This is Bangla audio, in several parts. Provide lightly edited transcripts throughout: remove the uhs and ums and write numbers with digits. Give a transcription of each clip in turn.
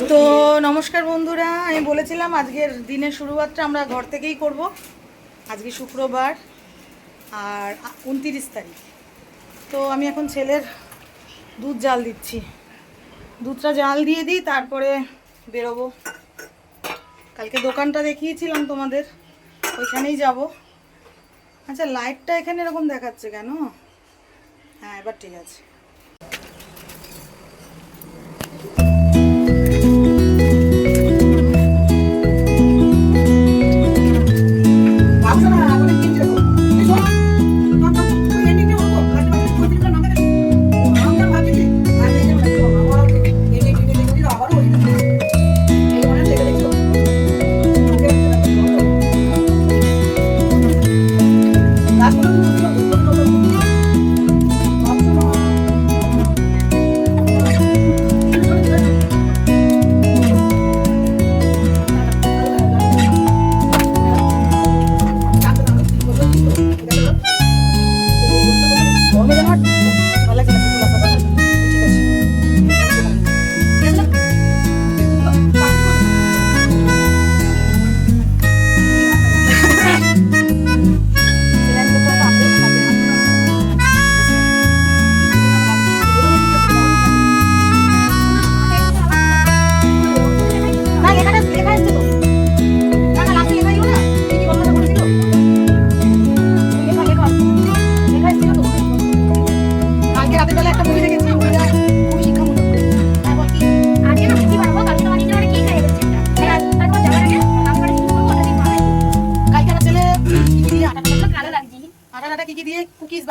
তো নমস্কার বন্ধুরা, আমি বলেছিলাম আজকের দিনের শুরুয়াতটা আমরা ঘর থেকেই করব। আজকে শুক্রবার আর 29 তারিখ। তো আমি এখন ছেলের দুধ জাল দিচ্ছি। দুধটা জাল দিয়ে দিই, তারপরে বেরোবো। কালকে দোকানটা দেখিয়েছিলাম তোমাদের, ওইখানেই যাব। আচ্ছা, লাইটটা এখানে এরকম দেখাচ্ছে কেন? হ্যাঁ, এবার ঠিক আছে।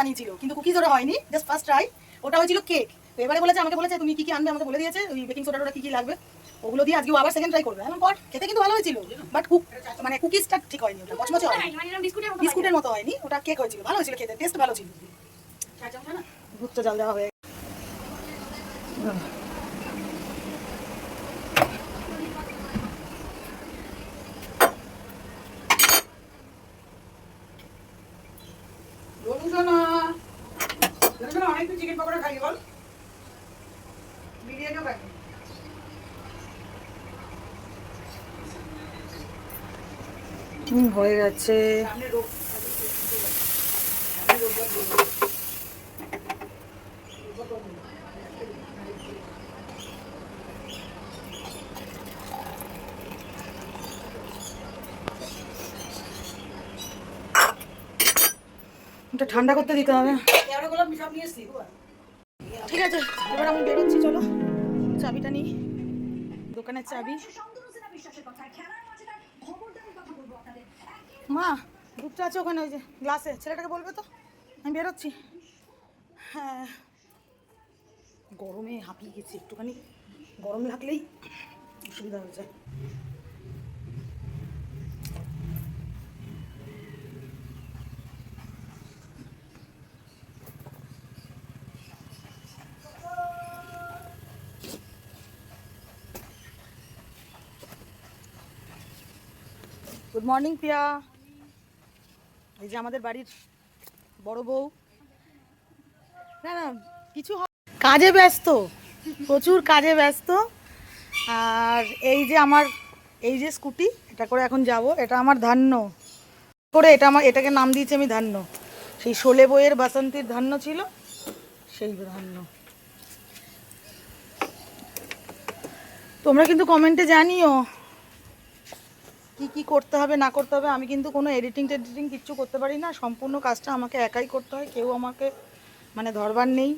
বানিয়েছিল কিন্তু কুকিজ ওরা হয়নি, জাস্ট ফার্স্ট ট্রাই। ওটা হয়েছিল কেক। তো এবারে বলেছে, আমাকে বলেছে তুমি কি কি আনবে, আমাকে বলে দিয়েছে ওই বেকিং সোডাটা কি কি লাগবে, ওগুলো দিয়ে আজকে আবার সেকেন্ড ট্রাই করবে। এমন পর খেতে কিন্তু ভালো হয়েছিল, বাট মানে কুকিজটা ঠিক হয়নি, ওটা মচমচে হয়নি, বিস্কুটের মতো হয়নি, ওটা কেক হয়েছিল, ভালো হয়েছিল খেতে, টেস্ট ভালো ছিল। দুধটা জাল দেওয়া হয়ে চিকেন পকোড়া খাই বল, বিরিয়ানিও খাই। হয়ে গেছে। এটা ঠান্ডা করতে দিতে হবে। ঠিক আছে, এবার আমি বেরোচ্ছি, চলো চাবিটা নিই, দোকানের চাবি। মা, দুধটা আছে ওখানে ওই যে গ্লাসে, ছেলেটাকে বলবে তো। আমি বেরোচ্ছি। হ্যাঁ, গরমে হাঁপিয়ে গেছি, একটুখানি গরম লাগলেই অসুবিধা হয়ে যায়। গুড মর্নিং প্রিয়া। এই যে আমাদের বাড়ির বড় বউ। না না, কিছু কাজে ব্যস্ত, প্রচুর কাজে ব্যস্ত। আর এই যে আমার এই যে স্কুটি, এটা করে এখন যাব। এটা আমার ধান্য করে, এটাকে নাম দিয়েছি আমি ধান্য। সেই শোলে বইয়ের বাসন্তীর ধান্য ছিল, সেই ধান্য। তোমরা কিন্তু কমেন্টে জানিও কি কি করতে হবে না করতে হবে। আমি কিন্তু কোনো এডিটিং কিচ্ছু করতে পারি না, সম্পূর্ণ কাজটা আমাকে একাই করতে হয়। কেউ আমাকে মানে ধরবার নেই,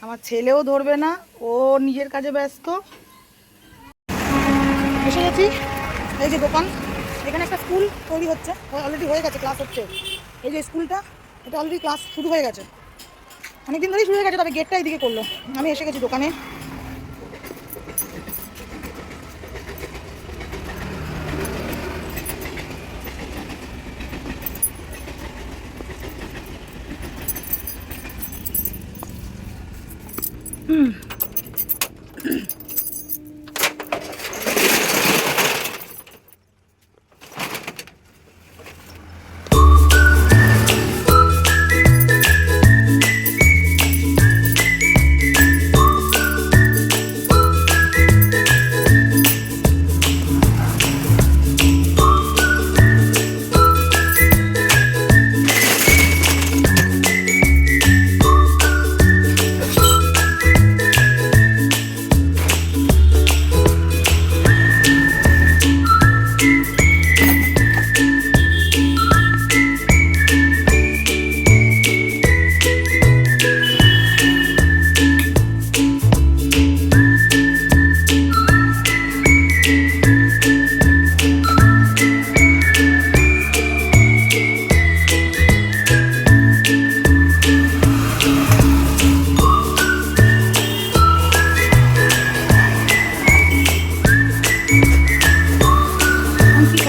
আমার ছেলেও ধরবে না, ও নিজের কাজে ব্যস্ত। এসে গেছি, এই যে দোকান। এখানে একটা স্কুল তৈরি হচ্ছে, অলরেডি হয়ে গেছে, ক্লাস হচ্ছে। এই যে স্কুলটা, এটা অলরেডি ক্লাস শুরু হয়ে গেছে, অনেকদিন ধরেই শুরু হয়ে গেছে, তবে গেটটা এইদিকে করলো। আমি এসে গেছি দোকানে।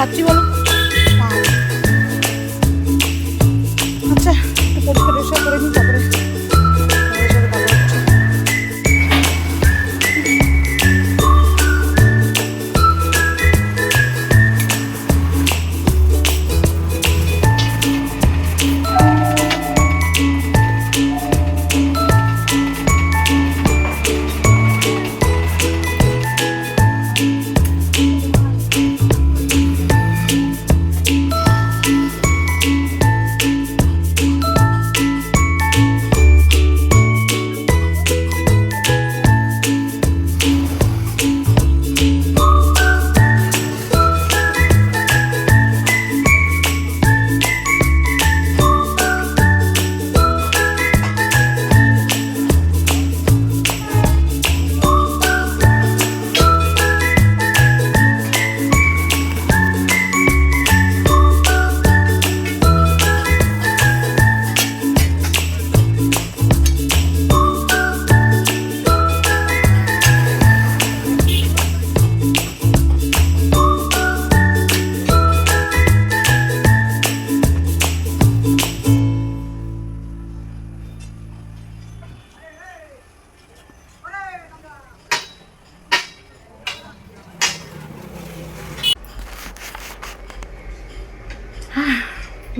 খাচ্ছি বলো? আচ্ছা, একটু পরিষ্কার টরিষ্কার করে নিই, তারপরে তোমাদের সাথে কথা হচ্ছে।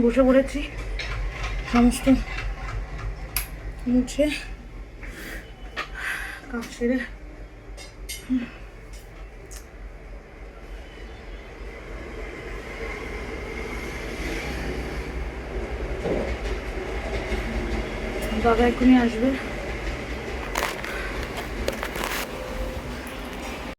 বসে পড়েছি, সমস্ত মুছে কাজ সেরে। দাদা এখনই আসবে।